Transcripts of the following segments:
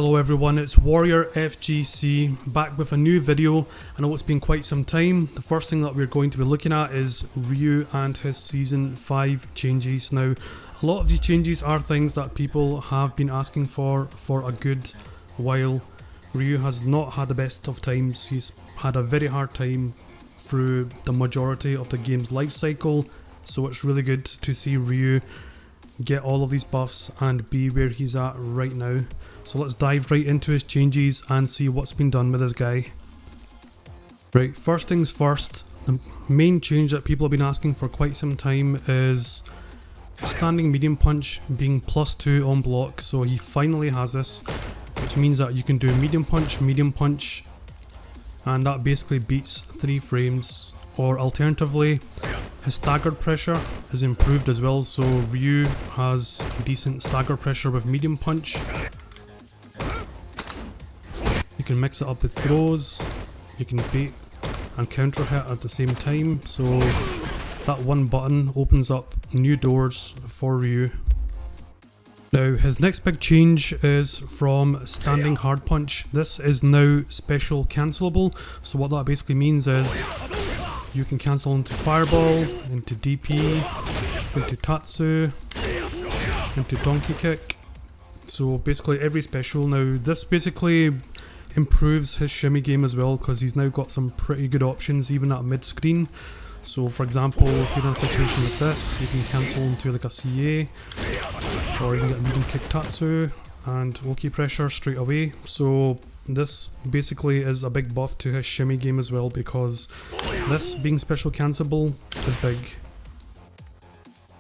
Hello everyone, it's Warrior FGC back with a new video. I know it's been quite some time. The first thing that we're going to be looking at is Ryu and his Season 5 changes. Now, a lot of these changes are things that people have been asking for a good while. Ryu has not had the best of times. He's had a very hard time through the majority of the game's life cycle, so it's really good to see Ryu get all of these buffs and be where he's at right now. So let's dive right into his changes and see what's been done with this guy. Right, first things first, the main change that people have been asking for quite some time is standing medium punch being +2 on block. So he finally has this, which means that you can do medium punch, and that basically beats 3 frames. Or alternatively, his staggered pressure is improved as well, so Ryu has decent stagger pressure with medium punch. You can mix it up with throws, you can bait and counter hit at the same time, so that one button opens up new doors for Ryu. Now his next big change is from standing hard punch. This is now special cancelable, so what that basically means is you can cancel into Fireball, into DP, into Tatsu, into Donkey Kick. So basically every special. Now this basically improves his shimmy game as well, because he's now got some pretty good options even at mid screen. So for example, if you're in a situation like this, you can cancel into like a CA, or you can get medium kick Tatsu and Oki pressure straight away. So this basically is a big buff to his shimmy game as well, because this being special cancelable is big.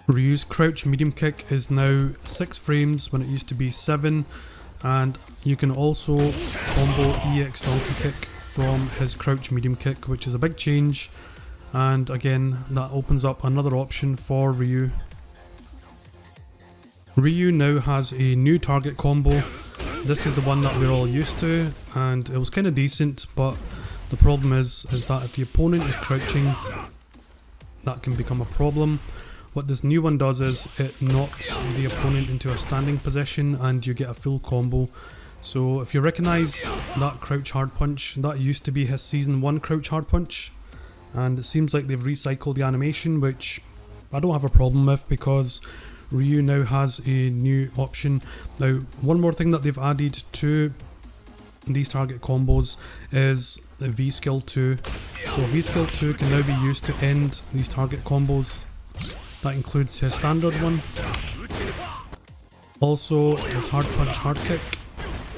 Ryu's crouch medium kick is now 6 frames when it used to be 7, and you can also combo EX donkey kick from his crouch medium kick, which is a big change, and again that opens up another option for Ryu. Ryu now has a new target combo. This is the one that we're all used to, and it was kind of decent, but the problem is that if the opponent is crouching, that can become a problem. What this new one does is it knocks the opponent into a standing position and you get a full combo. So if you recognise that crouch hard punch, that used to be his Season 1 crouch hard punch, and it seems like they've recycled the animation, which I don't have a problem with, because Ryu now has a new option. Now, one more thing that they've added to these target combos is the V skill 2. So V skill 2 can now be used to end these target combos. That includes his standard one, also his hard punch hard kick.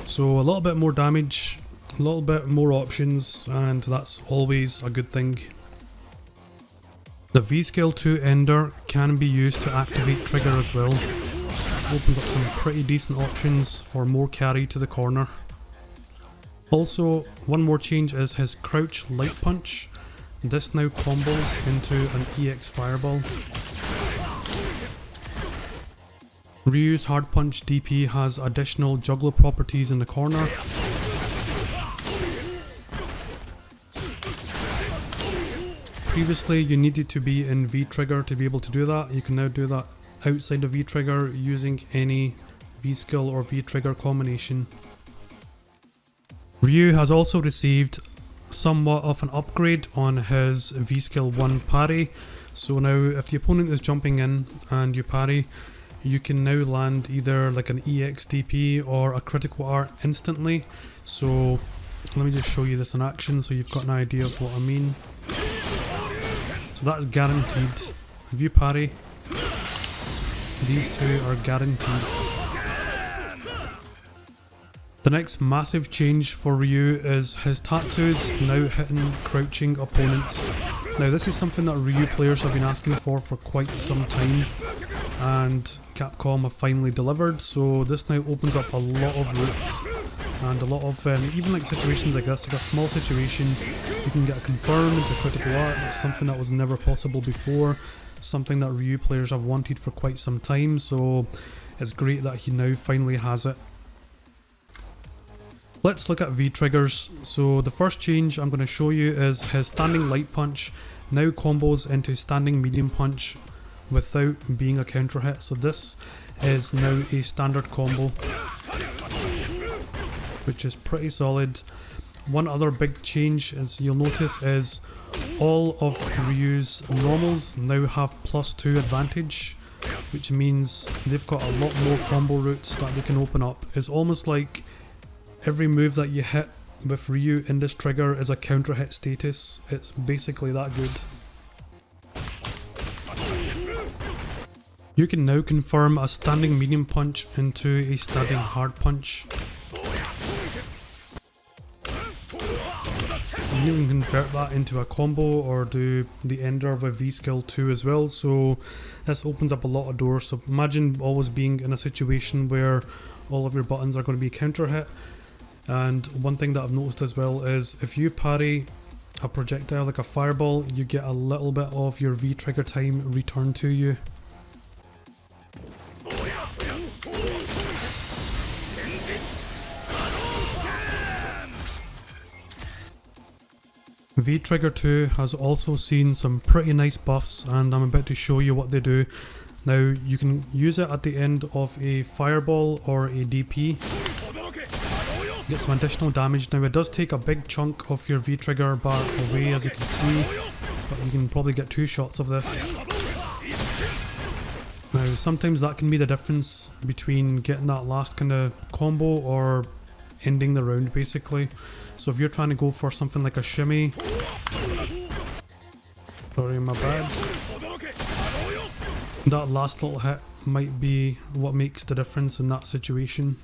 So a little bit more damage, a little bit more options, and that's always a good thing. The V skill 2 ender can be used to activate trigger as well. Opens up some pretty decent options for more carry to the corner. Also, one more change is his crouch light punch. This now combos into an EX fireball. Ryu's hard punch DP has additional juggler properties in the corner. Previously you needed to be in V-trigger to be able to do that. You can now do that outside of V-trigger using any V-skill or V-trigger combination. Ryu has also received somewhat of an upgrade on his V-skill 1 parry. So now if the opponent is jumping in and you parry, you can now land either like an EX DP or a critical art instantly. So let me just show you this in action so you've got an idea of what I mean. So that is guaranteed. If you parry, these two are guaranteed. The next massive change for Ryu is his Tatsus now hitting crouching opponents. Now this is something that Ryu players have been asking for quite some time, and Capcom have finally delivered. So this now opens up a lot of routes and a lot of even like situations like this, like a small situation, you can get a confirm into critical art. It's something that was never possible before, something that Ryu players have wanted for quite some time, so it's great that he now finally has it. Let's look at V triggers. So the first change I'm going to show you is his standing light punch now combos into standing medium punch without being a counter hit. So this is now a standard combo. which is pretty solid. One other big change, as you'll notice, is all of Ryu's normals now have +2 advantage, which means they've got a lot more combo routes that they can open up. It's almost like every move that you hit with Ryu in this trigger is a counter hit status. It's basically that good. You can now confirm a standing medium punch into a standing hard punch. You can convert that into a combo or do the ender with V skill 2 as well, so this opens up a lot of doors. So imagine always being in a situation where all of your buttons are going to be counter hit. And one thing that I've noticed as well is if you parry a projectile like a fireball, you get a little bit of your V trigger time returned to you. V Trigger 2 has also seen some pretty nice buffs, and I'm about to show you what they do. Now you can use it at the end of a fireball or a DP. Get some additional damage. Now it does take a big chunk of your V Trigger bar away, as you can see, but you can probably get 2 shots of this. Now sometimes that can be the difference between getting that last kind of combo or ending the round basically. So if you're trying to go for something like a shimmy, sorry my bad, that last little hit might be what makes the difference in that situation.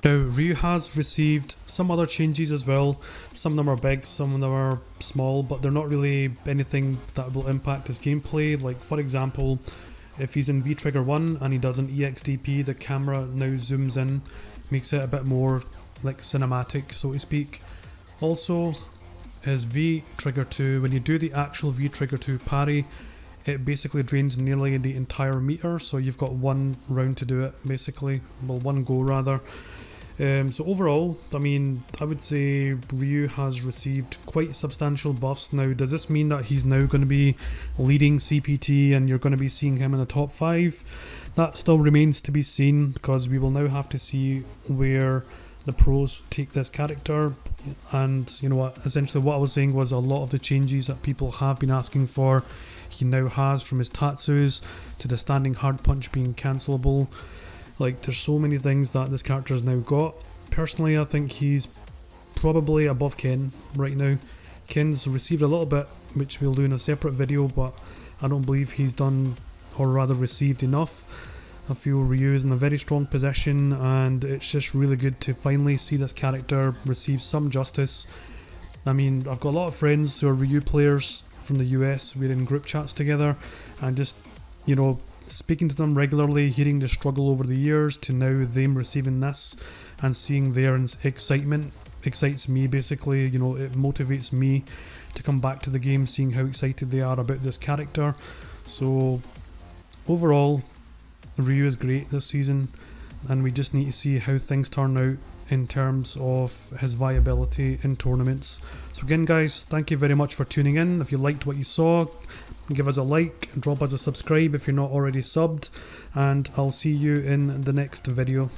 Now Ryu has received some other changes as well. Some of them are big, some of them are small, but they're not really anything that will impact his gameplay. Like for example, if he's in V Trigger 1 and he does an EXDP, the camera now zooms in, makes it a bit more like cinematic, so to speak. Also, his V Trigger 2, when you do the actual V Trigger 2 parry, it basically drains nearly the entire meter, so you've got one round to do it basically, well one go rather. So overall, I mean, I would say Ryu has received quite substantial buffs. Now, does this mean that he's now going to be leading CPT and you're going to be seeing him in the top 5? That still remains to be seen, because we will now have to see where the pros take this character. And you know what, essentially what I was saying was a lot of the changes that people have been asking for, he now has, from his tatsus to the standing hard punch being cancelable. Like, there's so many things that this character has now got. Personally, I think he's probably above Ken right now. Ken's received a little bit, which we'll do in a separate video, but I don't believe he's done, or rather received, enough. I feel Ryu is in a very strong position, and it's just really good to finally see this character receive some justice. I mean, I've got a lot of friends who are Ryu players from the US. We're in group chats together, and just, you know, speaking to them regularly, hearing the struggle over the years to now them receiving this and seeing their excitement excites me basically. You know, it motivates me to come back to the game, seeing how excited they are about this character. So overall, Ryu is great this season, and we just need to see how things turn out in terms of his viability in tournaments. So again guys, thank you very much for tuning in. If you liked what you saw, give us a like, drop us a subscribe if you're not already subbed, and I'll see you in the next video.